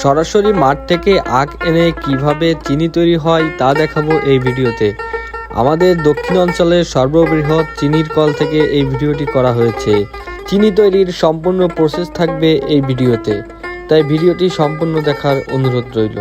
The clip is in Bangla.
সরাসরি মাঠ থেকে আখ এনে কিভাবে চিনি তৈরি হয় তা দেখাবো এই ভিডিওতে। আমাদের দক্ষিণ অঞ্চলের সর্ববৃহৎ চিনির কল থেকে এই ভিডিওটি করা হয়েছে। চিনি তৈরির সম্পূর্ণ প্রসেস থাকবে এই ভিডিওতে, তাই ভিডিওটি সম্পূর্ণ দেখার অনুরোধ রইল।